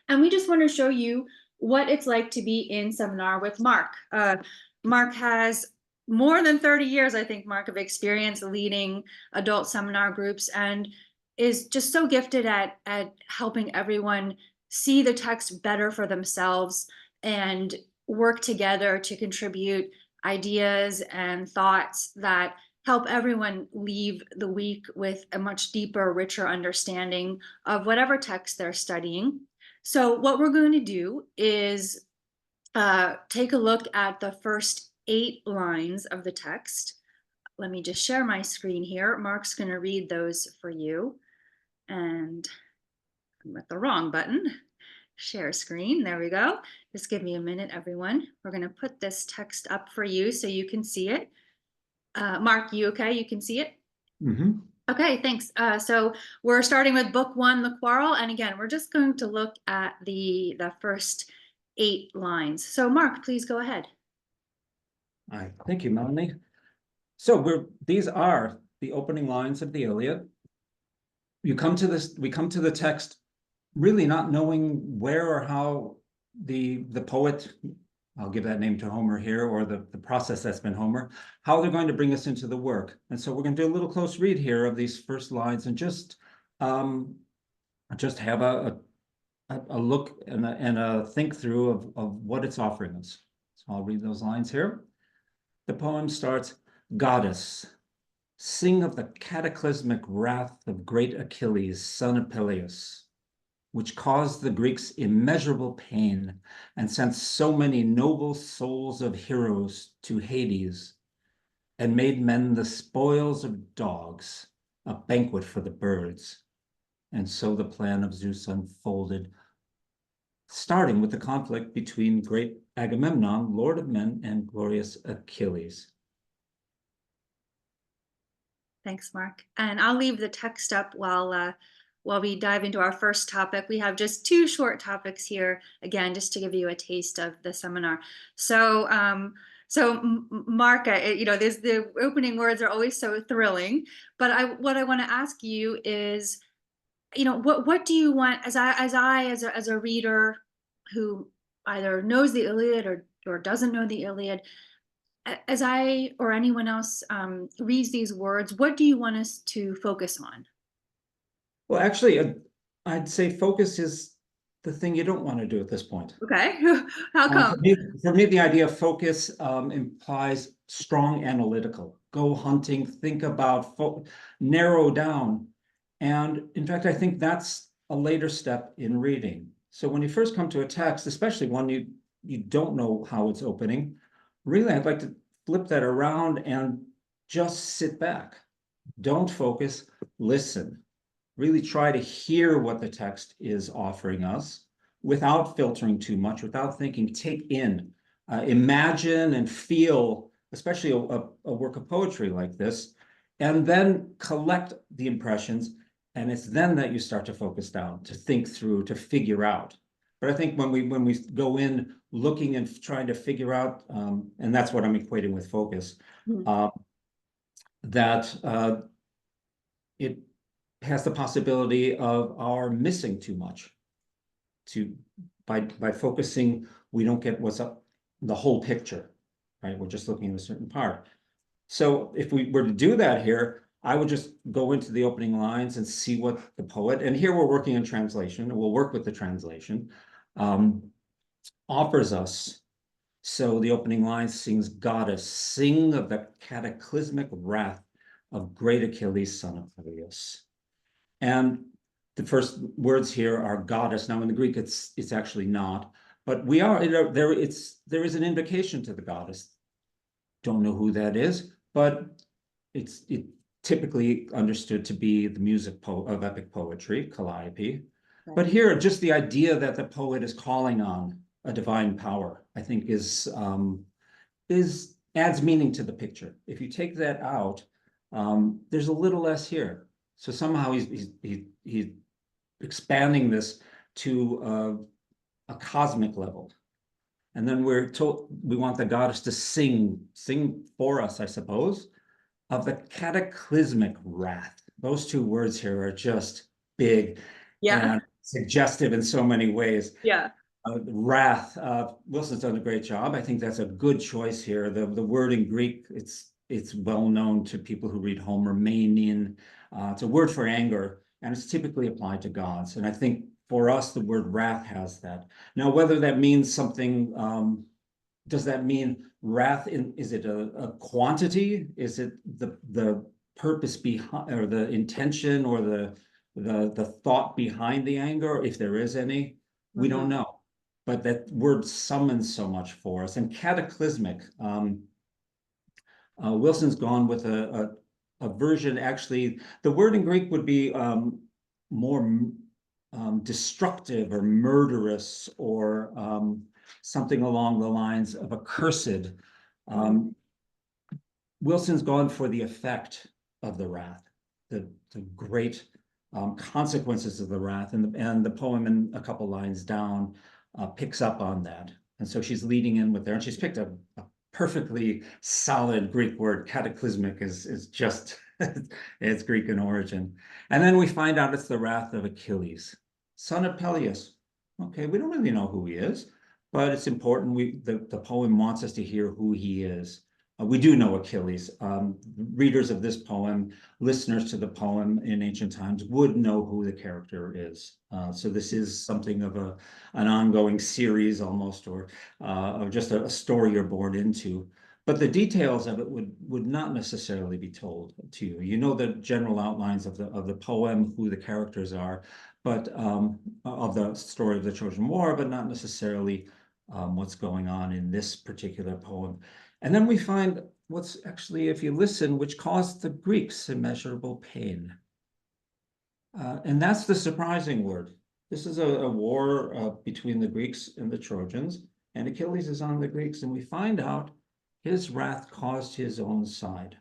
And we just want to show you what it's like to be in seminar with Mark. Mark has more than 30 years, I think, Mark, of experience leading adult seminar groups, and is just so gifted at helping everyone see the text better for themselves and work together to contribute ideas and thoughts that help everyone leave the week with a much deeper, richer understanding of whatever text they're studying. So what we're going to do is take a look at the first 8 lines of the text. Let me just share my screen here. Mark's going to read those for you. And I'm at the wrong button. Share screen. There we go. Just give me a minute, everyone. We're going to put this text up for you so you can see it. Mark, you okay? You can see it? Mm-hmm. Okay, thanks. So we're starting with book 1, The Quarrel. And again, we're just going to look at the first 8 lines. So Mark, please go ahead. All right, thank you, Melanie. So these are the opening lines of the Iliad. We come to the text really not knowing where or how the poet, I'll give that name to Homer here, or the process that's been Homer, how they're going to bring us into the work. And so we're going to do a little close read here of these first lines and just have a look and a think through of what it's offering us. So I'll read those lines here. The poem starts, Goddess, sing of the cataclysmic wrath of great Achilles, son of Peleus, which caused the Greeks immeasurable pain and sent so many noble souls of heroes to Hades and made men the spoils of dogs, a banquet for the birds. And so the plan of Zeus unfolded, starting with the conflict between great Agamemnon, Lord of Men, and glorious Achilles. Thanks, Mark. And I'll leave the text up while we dive into our first topic. We have just 2 short topics here, again, just to give you a taste of the seminar. So, Mark, the opening words are always so thrilling. But what I want to ask you is, what do you want as a reader who either knows the Iliad or doesn't know the Iliad, as I or anyone else reads these words, what do you want us to focus on? Well, actually, I'd say focus is the thing you don't want to do at this point. Okay, how come? For me, the idea of focus implies strong analytical. Go hunting, think about, narrow down. And in fact, I think that's a later step in reading. So when you first come to a text, especially one you don't know how it's opening, really, I'd like to flip that around and just sit back. Don't focus, listen. Really try to hear what the text is offering us without filtering too much, without thinking, take in, imagine and feel, especially a work of poetry like this, and then collect the impressions. And it's then that you start to focus down, to think through, to figure out. But I think when we go in looking and trying to figure out, and that's what I'm equating with focus, that it has the possibility of our missing too much. By focusing, we don't get what's up the whole picture, right? We're just looking at a certain part. So if we were to do that here, I would just go into the opening lines and see what the poet, and here we're working in translation, and we'll work with the translation, offers us. So the opening line sings, Goddess, sing of the cataclysmic wrath of great Achilles, son of Peleus. And the first words here are goddess. Now in the Greek, it's actually not, but we are there. There is an invocation to the goddess. Don't know who that is, but it's typically understood to be the music of epic poetry, Calliope. Right. But here, just the idea that the poet is calling on a divine power, I think, adds meaning to the picture. If you take that out, there's a little less here. So somehow he's expanding this to a cosmic level. And then we're told we want the goddess to sing for us, I suppose, of the cataclysmic wrath. Those 2 words here are just big. Yeah. And suggestive in so many ways. Yeah. Wrath, Wilson's done a great job. I think that's a good choice here. The word in Greek, it's well known to people who read Homer, manian. It's a word for anger, and it's typically applied to gods. And I think for us, the word wrath has that. Now, whether that means something, does that mean wrath is it a quantity? Is it the purpose behind, or the intention, or the thought behind the anger, if there is any? We don't know. But that word summons so much for us. And cataclysmic, Wilson's gone with a version. Actually, the word in Greek would be more destructive or murderous, or something along the lines of accursed. Wilson's gone for the effect of the wrath, the great consequences of the wrath, and the poem in a couple lines down picks up on that. And so she's leading in with there, and she's picked a perfectly solid Greek word. Cataclysmic is just, it's Greek in origin. And then we find out it's the wrath of Achilles, son of Peleus. Okay, we don't really know who he is, but it's important. The poem wants us to hear who he is. We do know Achilles. Readers of this poem, listeners to the poem in ancient times, would know who the character is. So this is something of an ongoing series almost, or just a story you're born into. But the details of it would not necessarily be told to you. You know the general outlines of the poem, who the characters are, but of the story of the Trojan War, but not necessarily what's going on in this particular poem. And then we find what's actually, if you listen, which caused the Greeks immeasurable pain. And that's the surprising word. This is a war between the Greeks and the Trojans, and Achilles is on the Greeks, and we find out his wrath caused his own side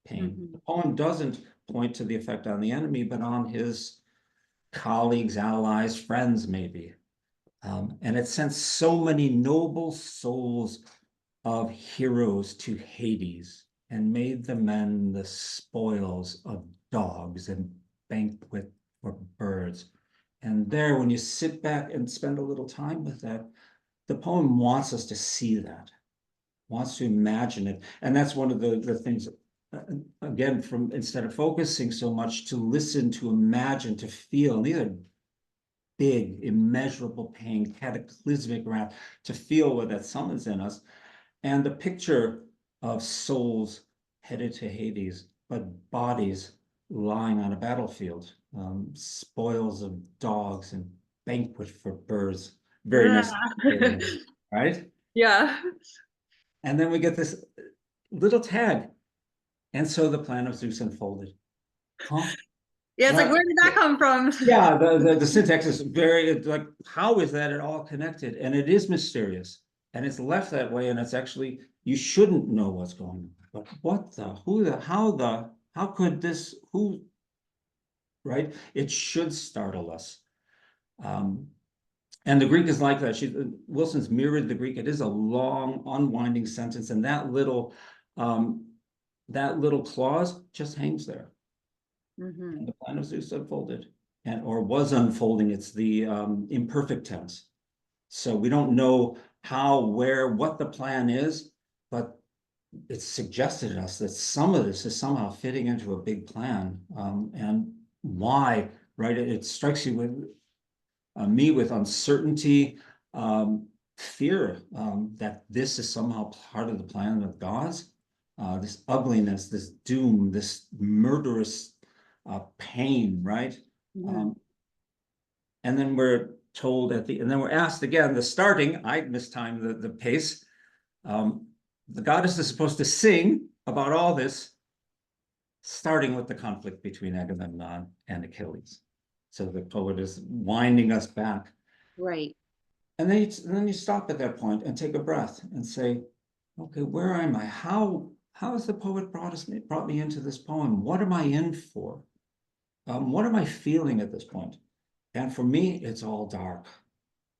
pain. The poem doesn't point to the effect on the enemy, but on his colleagues, allies, friends, maybe. And it sent so many noble souls of heroes to Hades, and made the men the spoils of dogs and banquet for birds. And there, when you sit back and spend a little time with that, the poem wants us to see that, wants to imagine it. And that's one of the things, again, from instead of focusing so much, to listen, to imagine, to feel. And these are big, immeasurable pain, cataclysmic wrath, to feel what that summons in us. And the picture of souls headed to Hades, but bodies lying on a battlefield, spoils of dogs and banquet for birds. Very nice, right? Yeah. And then we get this little tag. And so the plan of Zeus unfolded. Huh? Yeah, it's like, where did that come from? Yeah, the syntax is very, like, how is that at all connected? And it is mysterious. And it's left that way, and it's actually, you shouldn't know what's going on. But what the, who the, how could this, who, right? It should startle us. And the Greek is like that. Wilson's mirrored the Greek. It is a long, unwinding sentence, and that little clause just hangs there. And the plan of Zeus unfolded, or was unfolding. It's the imperfect tense. So we don't know how, where, what the plan is, but it's suggested to us that some of this is somehow fitting into a big plan. And why, right? It strikes you with me with uncertainty, fear, that this is somehow part of the plan of gods. This ugliness, this doom, this murderous pain, right? And then we're told and then we're asked again, the starting, I mistimed the pace. The goddess is supposed to sing about all this, starting with the conflict between Agamemnon and Achilles. So the poet is winding us back. Right. And then you stop at that point and take a breath and say, okay, where am I? How has the poet brought me into this poem? What am I in for? What am I feeling at this point? And for me, it's all dark.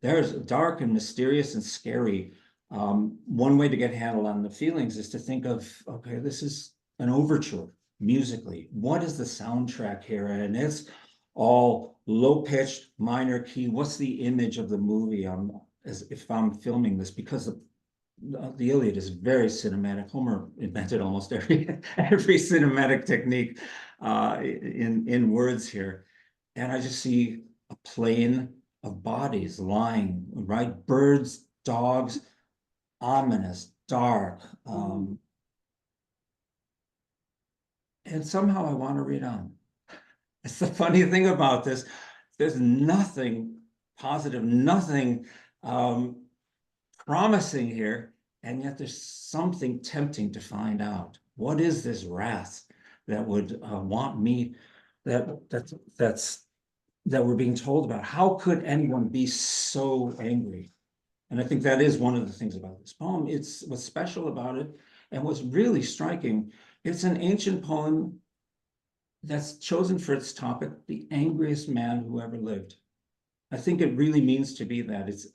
There's dark and mysterious and scary. One way to get a handle on the feelings is to think of, okay, this is an overture musically. What is the soundtrack here? And it's all low pitched minor key. What's the image of the movie? As if I'm filming this, because the Iliad is very cinematic. Homer invented almost every cinematic technique in words here. And I just see a plane of bodies lying, right? Birds, dogs, ominous, dark. And somehow I want to read on. It's the funny thing about this. There's nothing positive, nothing promising here, and yet there's something tempting to find out. What is this wrath that would want me, that's that we're being told about? How could anyone be so angry? And I think that is one of the things about this poem. It's what's special about it, and what's really striking. It's an ancient poem that's chosen for its topic, the angriest man who ever lived. I think it really means to be that. It's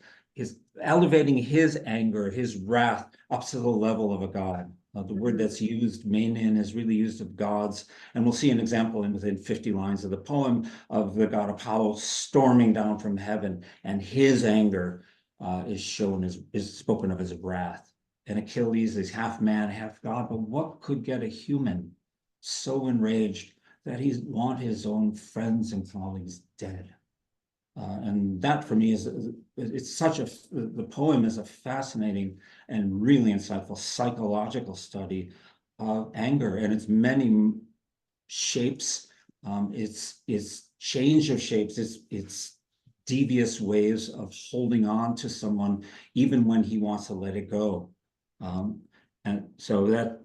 elevating his anger, his wrath, up to the level of a god. The word that's used, meinin, is really used of gods. And we'll see an example within 50 lines of the poem of the god Apollo storming down from heaven, and his anger is spoken of as wrath. And Achilles is half man, half god. But what could get a human so enraged that he want his own friends and colleagues dead? And that for me the poem is a fascinating and really insightful psychological study of anger and its many shapes, its change of shapes, its devious ways of holding on to someone even when he wants to let it go. And so that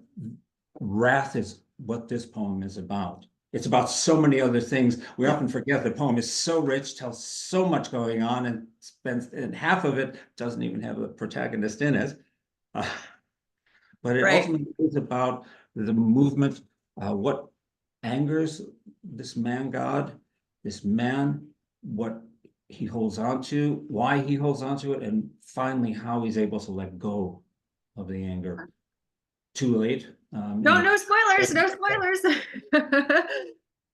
wrath is what this poem is about. It's about so many other things. We often forget the poem is so rich, tells so much going on, and half of it doesn't even have a protagonist in it. But it ultimately is about the movement, what angers this man god, this man, what he holds on to, why he holds on to it, and finally how he's able to let go of the anger. Too late. No spoilers, no spoilers.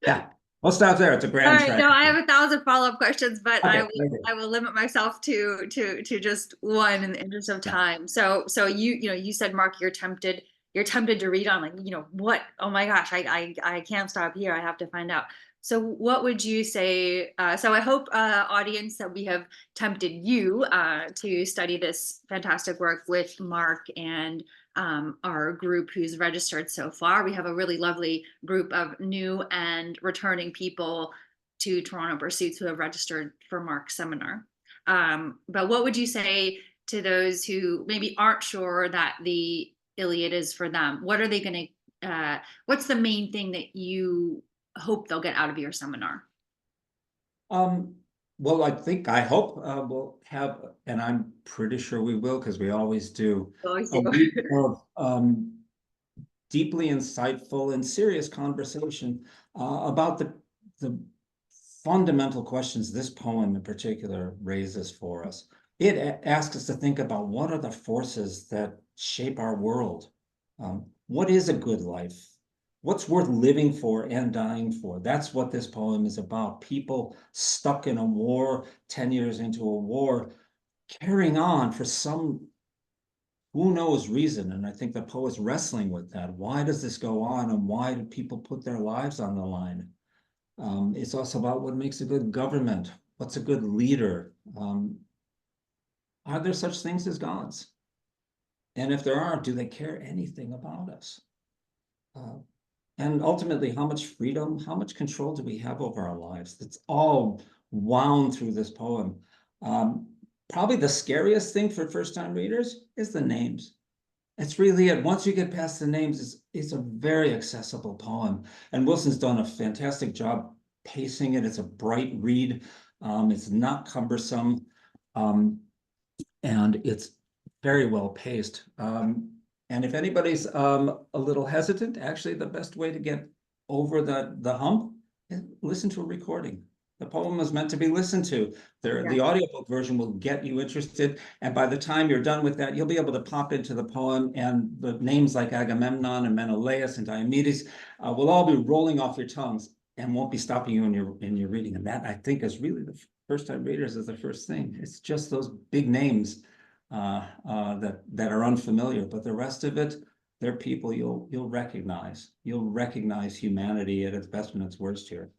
Yeah, we'll stop there. It's a grand track. No, I have 1,000 follow-up questions, but Okay, I will limit myself to just one in the interest of time. So you said, Mark, you're tempted to read on, like, what? Oh my gosh, I can't stop here. I have to find out. So what would you say? So I hope, audience, that we have tempted you to study this fantastic work with Mark and our group who's registered so far. We have a really lovely group of new and returning people to Toronto Pursuits who have registered for Mark's seminar. But what would you say to those who maybe aren't sure that the Iliad is for them? What are they going to, what's the main thing that you hope they'll get out of your seminar? Well, I hope we'll have, and I'm pretty sure we will, because we always do, a week of deeply insightful and serious conversation about the fundamental questions this poem in particular raises for us. It asks us to think about what are the forces that shape our world. What is a good life? What's worth living for and dying for? That's what this poem is about. People stuck in a war, 10 years into a war, carrying on for some who knows reason. And I think the poet's wrestling with that. Why does this go on, and why do people put their lives on the line? It's also about what makes a good government. What's a good leader? Are there such things as gods? And if there are, do they care anything about us? And ultimately, how much freedom, how much control do we have over our lives? It's all wound through this poem. Probably the scariest thing for first-time readers is the names. It's really it. Once you get past the names, it's a very accessible poem. And Wilson's done a fantastic job pacing it. It's a bright read. It's not cumbersome. And it's very well paced. And if anybody's a little hesitant, actually the best way to get over the hump is listen to a recording. The poem is meant to be listened to. The audiobook version will get you interested. And by the time you're done with that, you'll be able to pop into the poem, and the names like Agamemnon and Menelaus and Diomedes will all be rolling off your tongues. and won't be stopping you in your reading. And that, I think, is really the first time readers is the first thing. It's just those big names that are unfamiliar, but the rest of it, they're people you'll recognize. You'll recognize humanity at its best and its worst here.